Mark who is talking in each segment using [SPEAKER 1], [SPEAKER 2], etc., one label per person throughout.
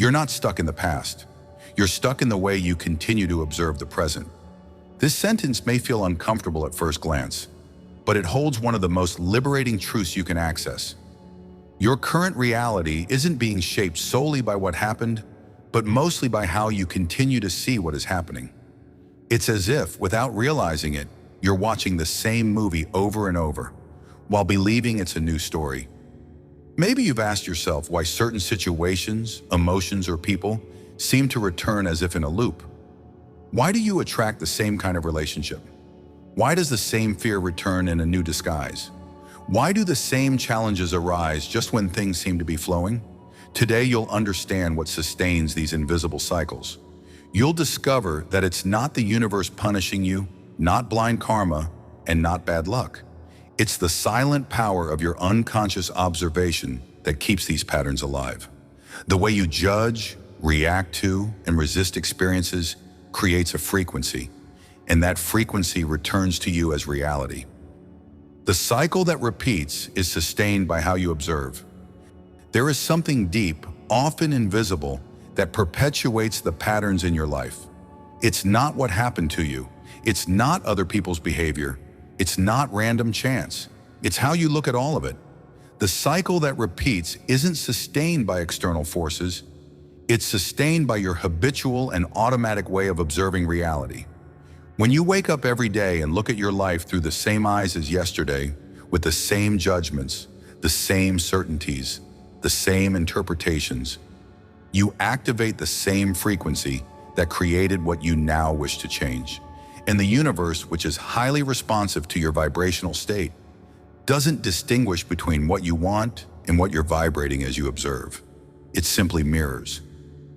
[SPEAKER 1] You're not stuck in the past. You're stuck in the way you continue to observe the present. This sentence may feel uncomfortable at first glance, but it holds one of the most liberating truths you can access. Your current reality isn't being shaped solely by what happened, but mostly by how you continue to see what is happening. It's as if, without realizing it, you're watching the same movie over and over, while believing it's a new story. Maybe you've asked yourself why certain situations, emotions, or people seem to return as if in a loop. Why do you attract the same kind of relationship? Why does the same fear return in a new disguise? Why do the same challenges arise just when things seem to be flowing? Today you'll understand what sustains these invisible cycles. You'll discover that it's not the universe punishing you, not blind karma, and not bad luck. It's the silent power of your unconscious observation that keeps these patterns alive. The way you judge, react to, and resist experiences creates a frequency, and that frequency returns to you as reality. The cycle that repeats is sustained by how you observe. There is something deep, often invisible, that perpetuates the patterns in your life. It's not what happened to you. It's not other people's behavior. It's not random chance. It's how you look at all of it. The cycle that repeats isn't sustained by external forces. It's sustained by your habitual and automatic way of observing reality. When you wake up every day and look at your life through the same eyes as yesterday, with the same judgments, the same certainties, the same interpretations, you activate the same frequency that created what you now wish to change. And the universe, which is highly responsive to your vibrational state, doesn't distinguish between what you want and what you're vibrating as you observe. It simply mirrors.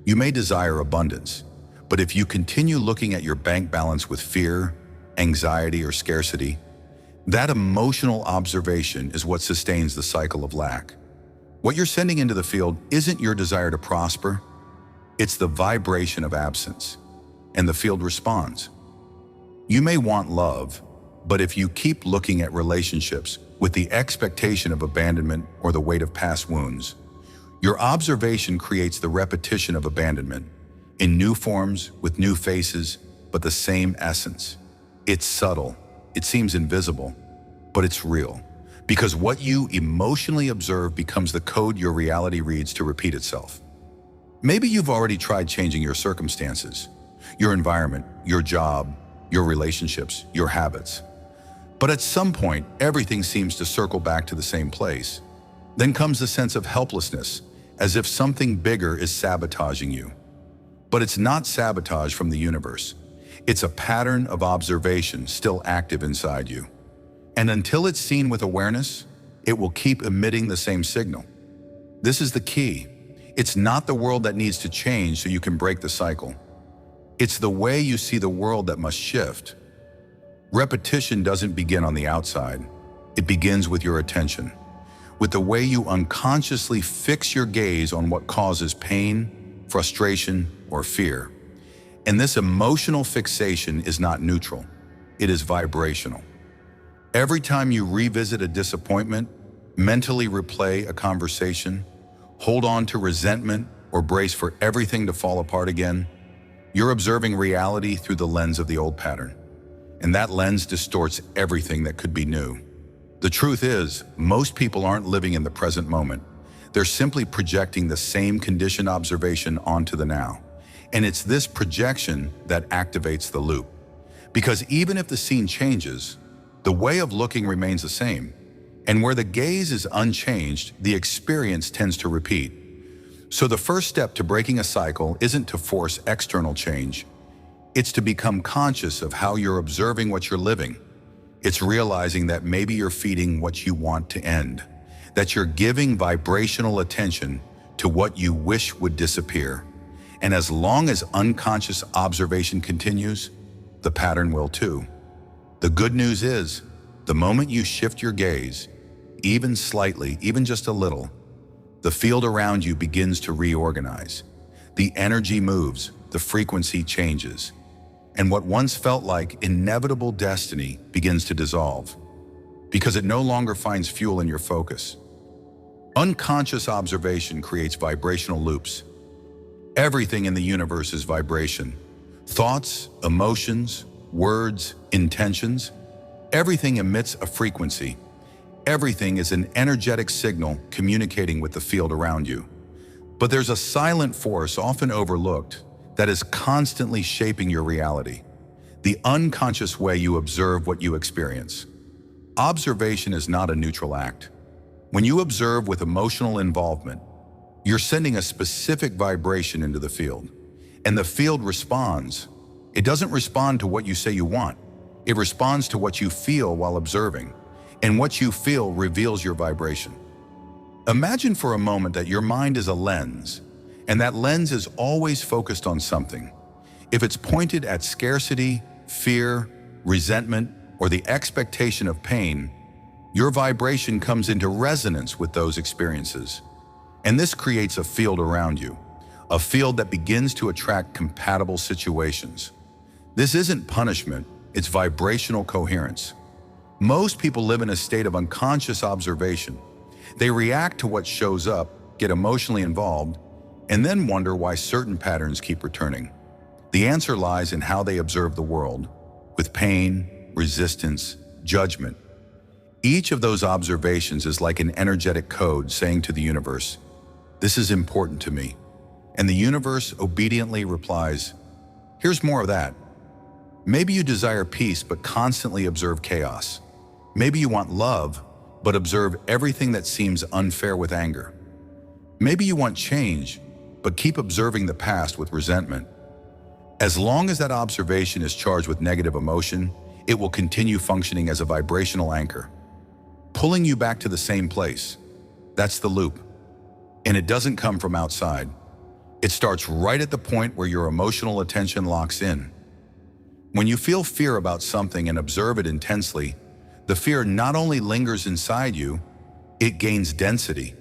[SPEAKER 1] You may desire abundance, but if you continue looking at your bank balance with fear, anxiety, or scarcity, that emotional observation is what sustains the cycle of lack. What you're sending into the field isn't your desire to prosper, it's the vibration of absence, and the field responds. You may want love, but if you keep looking at relationships with the expectation of abandonment or the weight of past wounds, your observation creates the repetition of abandonment, in new forms, with new faces, but the same essence. It's subtle, it seems invisible, but it's real. Because what you emotionally observe becomes the code your reality reads to repeat itself. Maybe you've already tried changing your circumstances, your environment, your job, your relationships, your habits. But at some point, everything seems to circle back to the same place. Then comes the sense of helplessness, as if something bigger is sabotaging you. But it's not sabotage from the universe. It's a pattern of observation still active inside you. And until it's seen with awareness, it will keep emitting the same signal. This is the key. It's not the world that needs to change so you can break the cycle. It's the way you see the world that must shift. Repetition doesn't begin on the outside. It begins with your attention, with the way you unconsciously fix your gaze on what causes pain, frustration, or fear. And this emotional fixation is not neutral. It is vibrational. Every time you revisit a disappointment, mentally replay a conversation, hold on to resentment, or brace for everything to fall apart again, you're observing reality through the lens of the old pattern. And that lens distorts everything that could be new. The truth is, most people aren't living in the present moment. They're simply projecting the same conditioned observation onto the now. And it's this projection that activates the loop. Because even if the scene changes, the way of looking remains the same. And where the gaze is unchanged, the experience tends to repeat. So the first step to breaking a cycle isn't to force external change. It's to become conscious of how you're observing what you're living. It's realizing that maybe you're feeding what you want to end, that you're giving vibrational attention to what you wish would disappear. And as long as unconscious observation continues, the pattern will too. The good news is, the moment you shift your gaze, even slightly, even just a little, the field around you begins to reorganize. The energy moves, the frequency changes, and what once felt like inevitable destiny begins to dissolve, because it no longer finds fuel in your focus. Unconscious observation creates vibrational loops, Everything in the universe is vibration. Thoughts, emotions, words, intentions. Everything emits a frequency. Everything is an energetic signal communicating with the field around you. But there's a silent force often overlooked that is constantly shaping your reality. The unconscious way you observe what you experience. Observation is not a neutral act. When you observe with emotional involvement, you're sending a specific vibration into the field, and the field responds. It doesn't respond to what you say you want. It responds to what you feel while observing, and what you feel reveals your vibration. Imagine for a moment that your mind is a lens, and that lens is always focused on something. If it's pointed at scarcity, fear, resentment, or the expectation of pain, your vibration comes into resonance with those experiences. And this creates a field around you, a field that begins to attract compatible situations. This isn't punishment, it's vibrational coherence. Most people live in a state of unconscious observation. They react to what shows up, get emotionally involved, and then wonder why certain patterns keep returning. The answer lies in how they observe the world, with pain, resistance, judgment. Each of those observations is like an energetic code saying to the universe, "This is important to me." And the universe obediently replies, "Here's more of that." Maybe you desire peace but constantly observe chaos. Maybe you want love but observe everything that seems unfair with anger. Maybe you want change but keep observing the past with resentment. As long as that observation is charged with negative emotion, it will continue functioning as a vibrational anchor, pulling you back to the same place. That's the loop. And it doesn't come from outside. It starts right at the point where your emotional attention locks in. When you feel fear about something and observe it intensely, the fear not only lingers inside you, it gains density.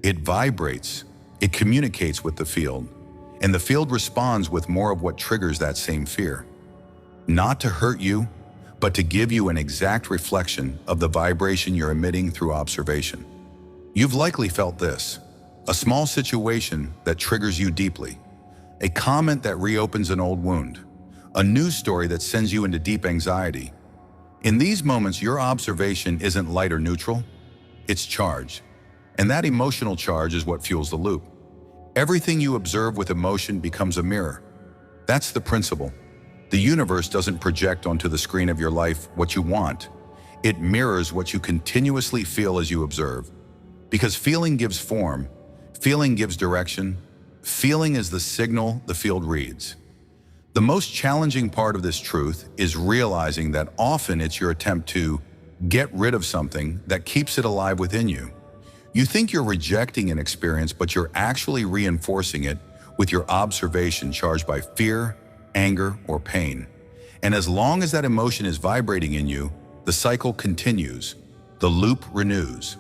[SPEAKER 1] It vibrates. It communicates with the field. And the field responds with more of what triggers that same fear. Not to hurt you, but to give you an exact reflection of the vibration you're emitting through observation. You've likely felt this: a small situation that triggers you deeply, a comment that reopens an old wound, a news story that sends you into deep anxiety. In these moments, your observation isn't light or neutral, it's charged. And that emotional charge is what fuels the loop. Everything you observe with emotion becomes a mirror. That's the principle. The universe doesn't project onto the screen of your life what you want. It mirrors what you continuously feel as you observe. Because feeling gives form, feeling gives direction, feeling is the signal the field reads. The most challenging part of this truth is realizing that often it's your attempt to get rid of something that keeps it alive within you. You think you're rejecting an experience, but you're actually reinforcing it with your observation charged by fear, anger, or pain. And as long as that emotion is vibrating in you, the cycle continues, the loop renews.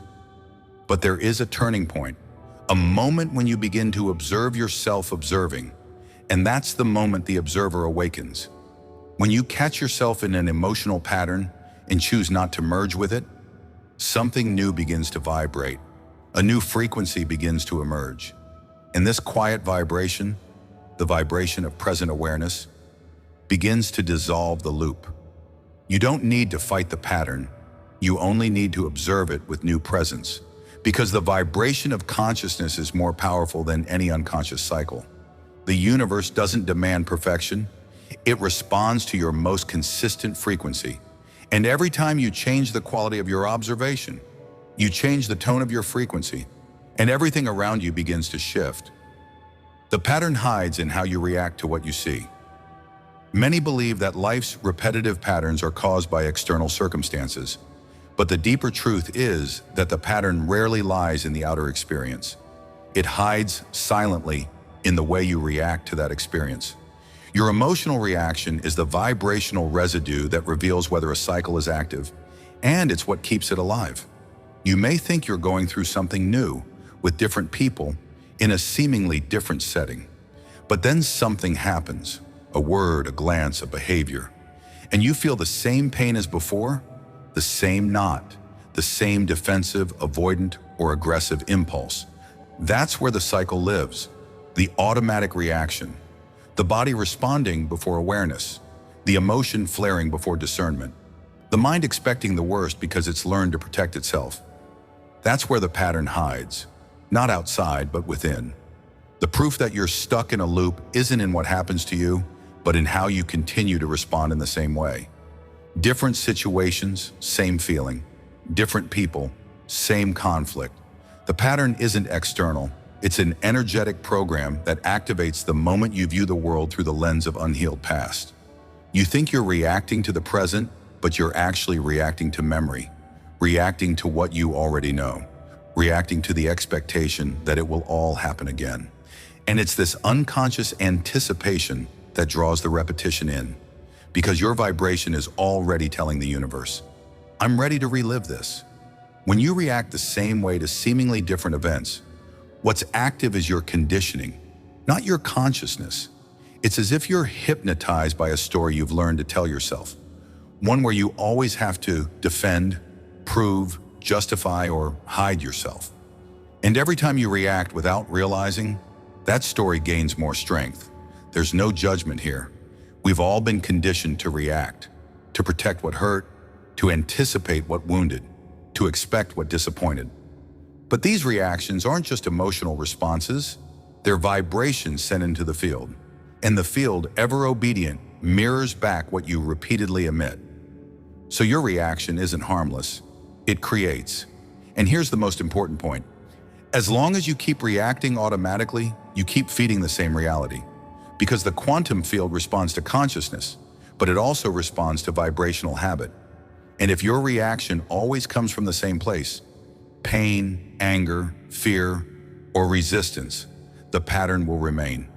[SPEAKER 1] But there is a turning point, a moment when you begin to observe yourself observing, and that's the moment the observer awakens. When you catch yourself in an emotional pattern and choose not to merge with it, something new begins to vibrate. A new frequency begins to emerge. And this quiet vibration, the vibration of present awareness, begins to dissolve the loop. You don't need to fight the pattern. You only need to observe it with new presence, because the vibration of consciousness is more powerful than any unconscious cycle. The universe doesn't demand perfection. It responds to your most consistent frequency. And every time you change the quality of your observation, you change the tone of your frequency, and everything around you begins to shift. The pattern hides in how you react to what you see. Many believe that life's repetitive patterns are caused by external circumstances, but the deeper truth is that the pattern rarely lies in the outer experience. It hides silently in the way you react to that experience. Your emotional reaction is the vibrational residue that reveals whether a cycle is active, and it's what keeps it alive. You may think you're going through something new, with different people, in a seemingly different setting. But then something happens, a word, a glance, a behavior, and you feel the same pain as before, the same knot, the same defensive, avoidant, or aggressive impulse. That's where the cycle lives. the automatic reaction, the body responding before awareness, the emotion flaring before discernment, the mind expecting the worst because it's learned to protect itself. That's where the pattern hides, not outside, but within. The proof that you're stuck in a loop isn't in what happens to you, but in how you continue to respond in the same way. Different situations, same feeling. Different people, same conflict. The pattern isn't external. It's an energetic program that activates the moment you view the world through the lens of unhealed past. You think you're reacting to the present, but you're actually reacting to memory, reacting to what you already know, reacting to the expectation that it will all happen again. And it's this unconscious anticipation that draws the repetition in, because your vibration is already telling the universe, I'm ready to relive this. When you react the same way to seemingly different events, what's active is your conditioning, not your consciousness. It's as if you're hypnotized by a story you've learned to tell yourself, one where you always have to defend, prove, justify, or hide yourself. And every time you react without realizing, that story gains more strength. There's no judgment here. We've all been conditioned to react, to protect what hurt, to anticipate what wounded, to expect what disappointed. But these reactions aren't just emotional responses, they're vibrations sent into the field. And the field, ever obedient, mirrors back what you repeatedly emit. So your reaction isn't harmless, it creates. And here's the most important point. As long as you keep reacting automatically, you keep feeding the same reality. Because the quantum field responds to consciousness, but it also responds to vibrational habit. And if your reaction always comes from the same place, pain, anger, fear, or resistance, the pattern will remain.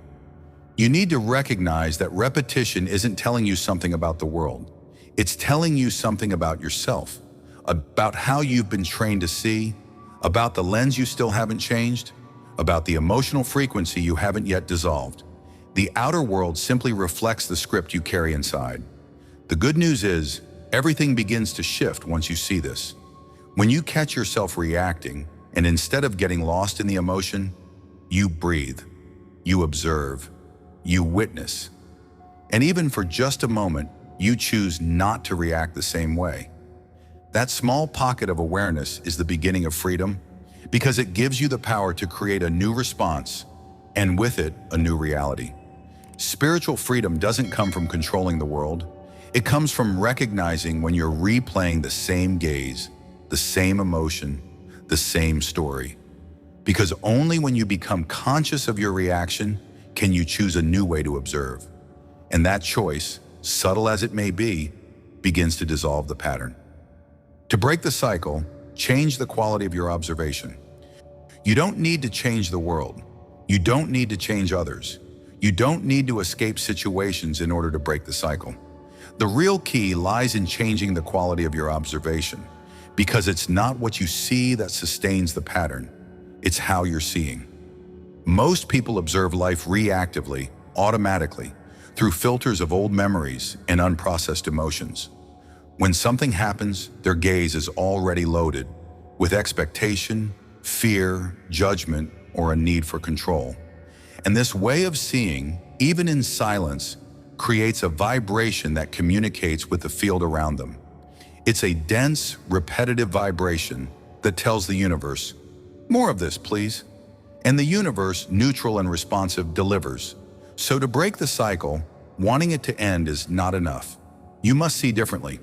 [SPEAKER 1] You need to recognize that repetition isn't telling you something about the world. It's telling you something about yourself, about how you've been trained to see, about the lens you still haven't changed, about the emotional frequency you haven't yet dissolved. The outer world simply reflects the script you carry inside. The good news is, everything begins to shift once you see this. When you catch yourself reacting, and instead of getting lost in the emotion, you breathe, you observe, you witness. And even for just a moment, you choose not to react the same way. That small pocket of awareness is the beginning of freedom, because it gives you the power to create a new response, and with it, a new reality. Spiritual freedom doesn't come from controlling the world. It comes from recognizing when you're replaying the same gaze, the same emotion, the same story. Because only when you become conscious of your reaction can you choose a new way to observe. And that choice, subtle as it may be, begins to dissolve the pattern. To break the cycle, change the quality of your observation. You don't need to change the world. You don't need to change others. You don't need to escape situations in order to break the cycle. The real key lies in changing the quality of your observation, because it's not what you see that sustains the pattern. It's how you're seeing. Most people observe life reactively, automatically, through filters of old memories and unprocessed emotions. When something happens, their gaze is already loaded with expectation, fear, judgment, or a need for control. And this way of seeing, even in silence, creates a vibration that communicates with the field around them. It's a dense, repetitive vibration that tells the universe, more of this, please. And the universe, neutral and responsive, delivers. So to break the cycle, wanting it to end is not enough. You must see differently.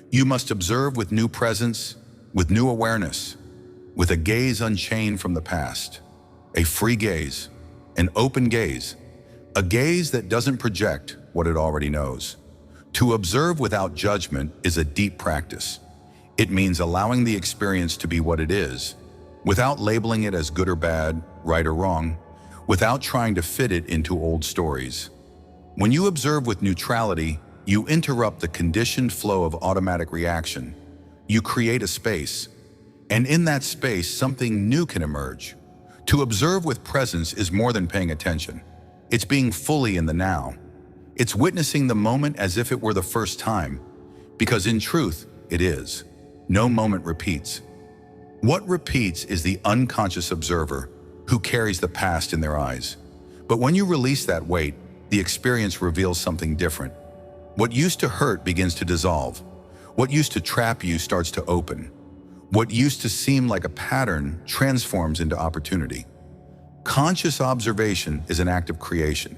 [SPEAKER 1] You must observe with new presence, with new awareness, with a gaze unchained from the past, a free gaze, an open gaze, a gaze that doesn't project what it already knows. To observe without judgment is a deep practice. It means allowing the experience to be what it is, without labeling it as good or bad, right or wrong, without trying to fit it into old stories. When you observe with neutrality, you interrupt the conditioned flow of automatic reaction. You create a space, and in that space, something new can emerge. To observe with presence is more than paying attention. It's being fully in the now. It's witnessing the moment as if it were the first time, because in truth, it is. No moment repeats. What repeats is the unconscious observer who carries the past in their eyes. But when you release that weight, the experience reveals something different. What used to hurt begins to dissolve. What used to trap you starts to open. What used to seem like a pattern transforms into opportunity. Conscious observation is an act of creation.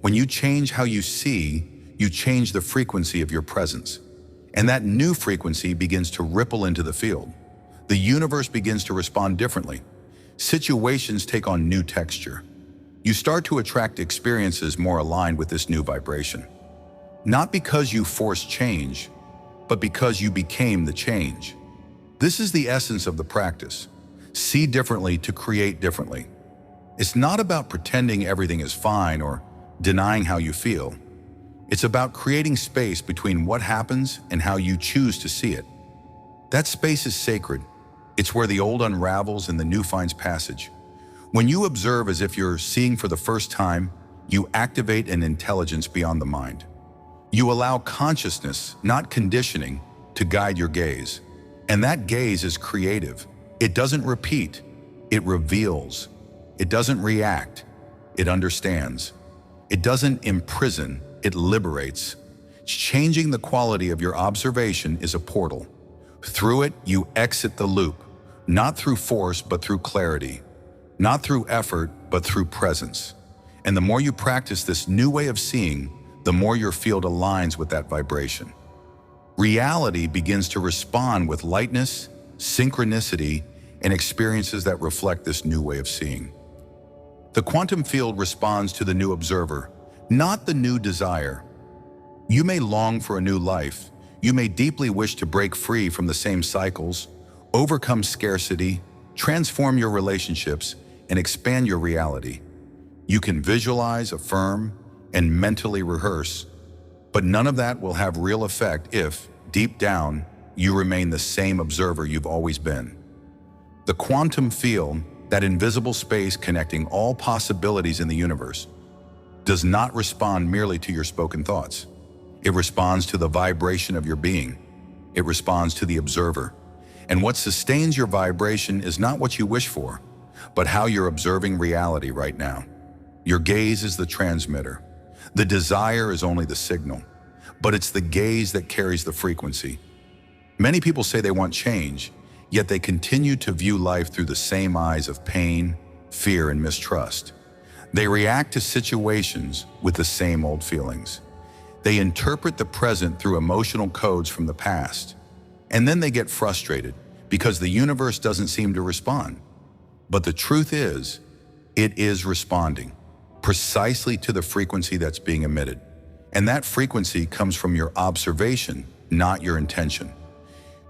[SPEAKER 1] When you change how you see, you change the frequency of your presence. And that new frequency begins to ripple into the field. The universe begins to respond differently. Situations take on new texture. You start to attract experiences more aligned with this new vibration. Not because you forced change, but because you became the change. This is the essence of the practice. See differently to create differently. It's not about pretending everything is fine or denying how you feel. It's about creating space between what happens and how you choose to see it. That space is sacred. It's where the old unravels and the new finds passage. When you observe as if you're seeing for the first time, you activate an intelligence beyond the mind. You allow consciousness, not conditioning, to guide your gaze. And that gaze is creative. It doesn't repeat, it reveals. It doesn't react, it understands. It doesn't imprison, it liberates. Changing the quality of your observation is a portal. Through it, you exit the loop, not through force, but through clarity. Not through effort, but through presence. And the more you practice this new way of seeing, the more your field aligns with that vibration. Reality begins to respond with lightness, synchronicity, and experiences that reflect this new way of seeing. The quantum field responds to the new observer, not the new desire. You may long for a new life. You may deeply wish to break free from the same cycles, overcome scarcity, transform your relationships, and expand your reality. You can visualize, affirm, and mentally rehearse, but none of that will have real effect if, deep down, you remain the same observer you've always been. The quantum field, that invisible space connecting all possibilities in the universe, does not respond merely to your spoken thoughts. It responds to the vibration of your being. It responds to the observer. And what sustains your vibration is not what you wish for, but how you're observing reality right now. Your gaze is the transmitter. The desire is only the signal, but it's the gaze that carries the frequency. Many people say they want change, yet they continue to view life through the same eyes of pain, fear, and mistrust. They react to situations with the same old feelings. They interpret the present through emotional codes from the past, and then they get frustrated because the universe doesn't seem to respond. But the truth is, it is responding precisely to the frequency that's being emitted. And that frequency comes from your observation, not your intention.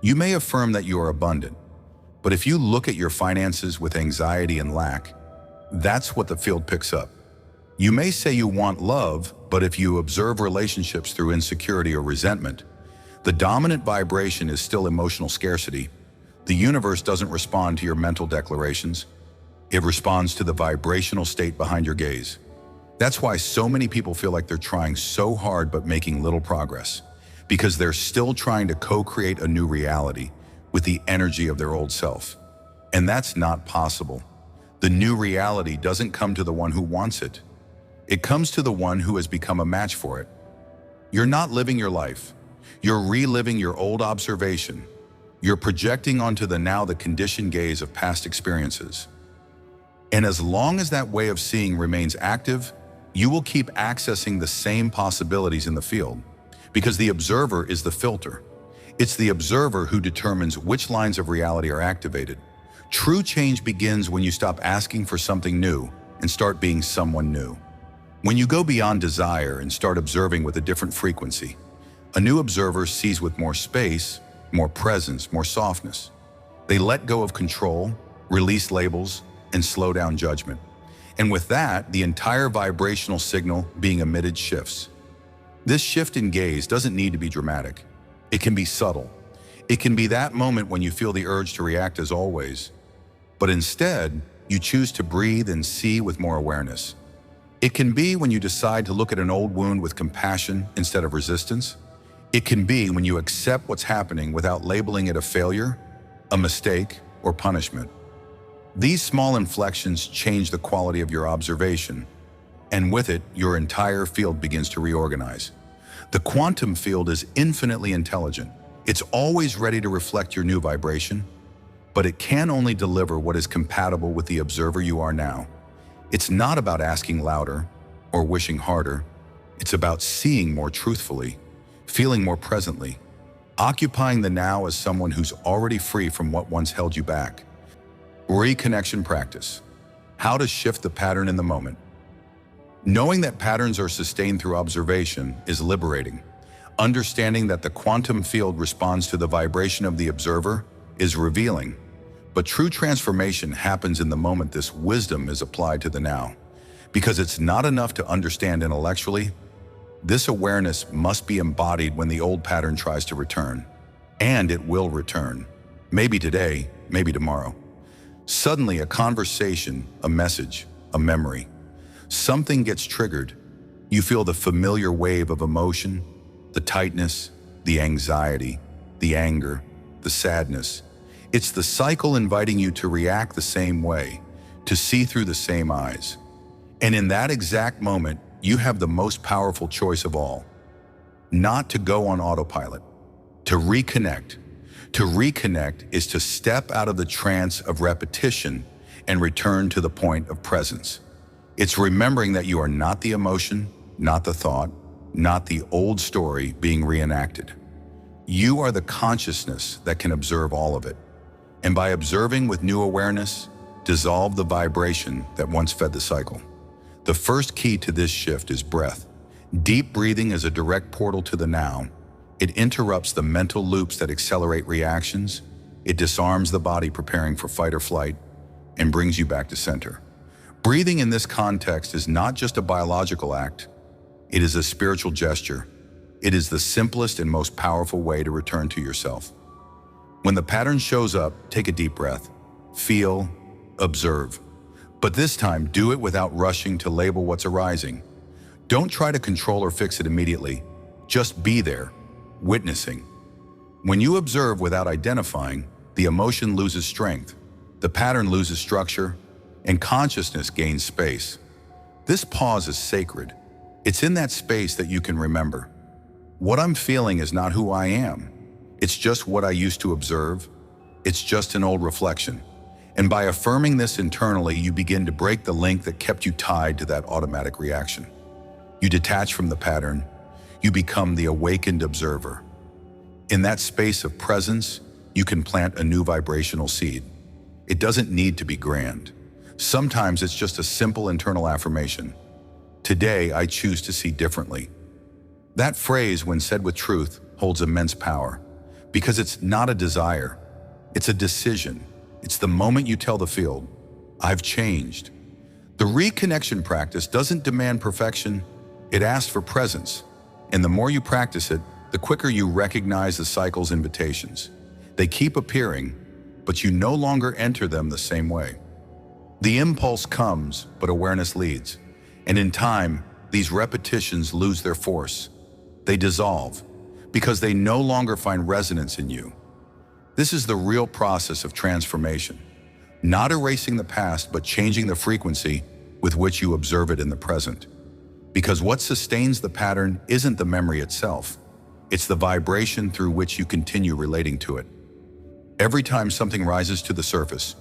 [SPEAKER 1] You may affirm that you are abundant, but if you look at your finances with anxiety and lack, that's what the field picks up. You may say you want love, but if you observe relationships through insecurity or resentment, the dominant vibration is still emotional scarcity. The universe doesn't respond to your mental declarations. It responds to the vibrational state behind your gaze. That's why so many people feel like they're trying so hard but making little progress, because they're still trying to co-create a new reality with the energy of their old self. And that's not possible. The new reality doesn't come to the one who wants it. It comes to the one who has become a match for it. You're not living your life. You're reliving your old observation. You're projecting onto the now the conditioned gaze of past experiences. And as long as that way of seeing remains active, you will keep accessing the same possibilities in the field, because the observer is the filter. It's the observer who determines which lines of reality are activated. True change begins when you stop asking for something new and start being someone new. When you go beyond desire and start observing with a different frequency, a new observer sees with more space, more presence, more softness. They let go of control, release labels, and slow down judgment. And with that, the entire vibrational signal being emitted shifts. This shift in gaze doesn't need to be dramatic. It can be subtle. It can be that moment when you feel the urge to react as always, but instead, you choose to breathe and see with more awareness. It can be when you decide to look at an old wound with compassion instead of resistance. It can be when you accept what's happening without labeling it a failure, a mistake, or punishment. These small inflections change the quality of your observation. And with it, your entire field begins to reorganize. The quantum field is infinitely intelligent. It's always ready to reflect your new vibration, but it can only deliver what is compatible with the observer you are now. It's not about asking louder or wishing harder. It's about seeing more truthfully, feeling more presently, occupying the now as someone who's already free from what once held you back. Reconnection practice. How to shift the pattern in the moment. Knowing that patterns are sustained through observation is liberating. Understanding that the quantum field responds to the vibration of the observer is revealing. But true transformation happens in the moment this wisdom is applied to the now. Because it's not enough to understand intellectually, this awareness must be embodied when the old pattern tries to return. And it will return. Maybe today, maybe tomorrow. Suddenly a conversation, a message, a memory. Something gets triggered. You feel the familiar wave of emotion, the tightness, the anxiety, the anger, the sadness. It's the cycle inviting you to react the same way, to see through the same eyes. And in that exact moment, you have the most powerful choice of all. Not to go on autopilot, to reconnect. To reconnect is to step out of the trance of repetition and return to the point of presence. It's remembering that you are not the emotion, not the thought, not the old story being reenacted. You are the consciousness that can observe all of it. And by observing with new awareness, dissolve the vibration that once fed the cycle. The first key to this shift is breath. Deep breathing is a direct portal to the now. It interrupts the mental loops that accelerate reactions. It disarms the body preparing for fight or flight and brings you back to center. Breathing in this context is not just a biological act. It is a spiritual gesture. It is the simplest and most powerful way to return to yourself. When the pattern shows up, take a deep breath. Feel, observe. But this time, do it without rushing to label what's arising. Don't try to control or fix it immediately. Just be there, witnessing. When you observe without identifying, the emotion loses strength, the pattern loses structure, and consciousness gains space. This pause is sacred. It's in that space that you can remember. What I'm feeling is not who I am. It's just what I used to observe. It's just an old reflection. And by affirming this internally, you begin to break the link that kept you tied to that automatic reaction. You detach from the pattern. You become the awakened observer. In that space of presence, you can plant a new vibrational seed. It doesn't need to be grand. Sometimes it's just a simple internal affirmation. Today, I choose to see differently. That phrase, when said with truth, holds immense power because it's not a desire. It's a decision. It's the moment you tell the field, I've changed. The reconnection practice doesn't demand perfection. It asks for presence. And the more you practice it, the quicker you recognize the cycle's invitations. They keep appearing, but you no longer enter them the same way. The impulse comes, but awareness leads. And in time, these repetitions lose their force. They dissolve because they no longer find resonance in you. This is the real process of transformation. Not erasing the past, but changing the frequency with which you observe it in the present. Because what sustains the pattern isn't the memory itself. It's the vibration through which you continue relating to it. Every time something rises to the surface,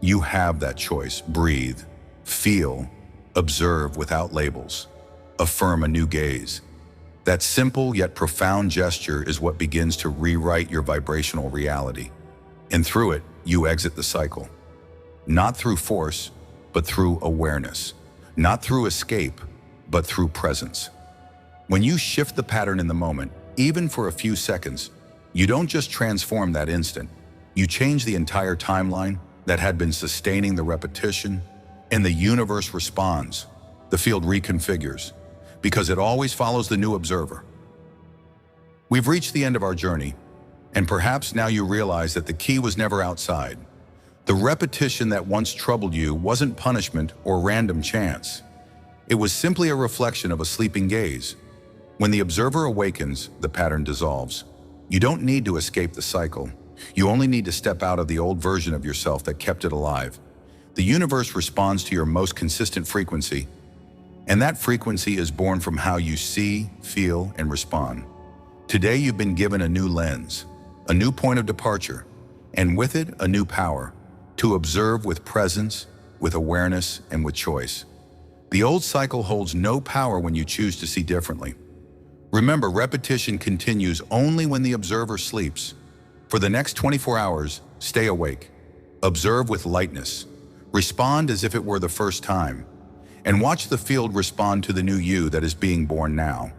[SPEAKER 1] you have that choice. Breathe, feel, observe without labels. Affirm a new gaze. That simple yet profound gesture is what begins to rewrite your vibrational reality. And through it, you exit the cycle. Not through force, but through awareness. Not through escape, but through presence. When you shift the pattern in the moment, even for a few seconds, you don't just transform that instant. You change the entire timeline that had been sustaining the repetition, and the universe responds. The field reconfigures, because it always follows the new observer. We've reached the end of our journey, and perhaps now you realize that the key was never outside. The repetition that once troubled you wasn't punishment or random chance. It was simply a reflection of a sleeping gaze. When the observer awakens, the pattern dissolves. You don't need to escape the cycle. You only need to step out of the old version of yourself that kept it alive. The universe responds to your most consistent frequency, And that frequency is born from how you see, feel, and respond. Today you've been given a new lens, a new point of departure, and with it, a new power to observe with presence, with awareness, and with choice. The old cycle holds no power when you choose to see differently. Remember, repetition continues only when the observer sleeps. For the next 24 hours, stay awake. Observe with lightness. Respond as if it were the first time. And watch the field respond to the new you that is being born now.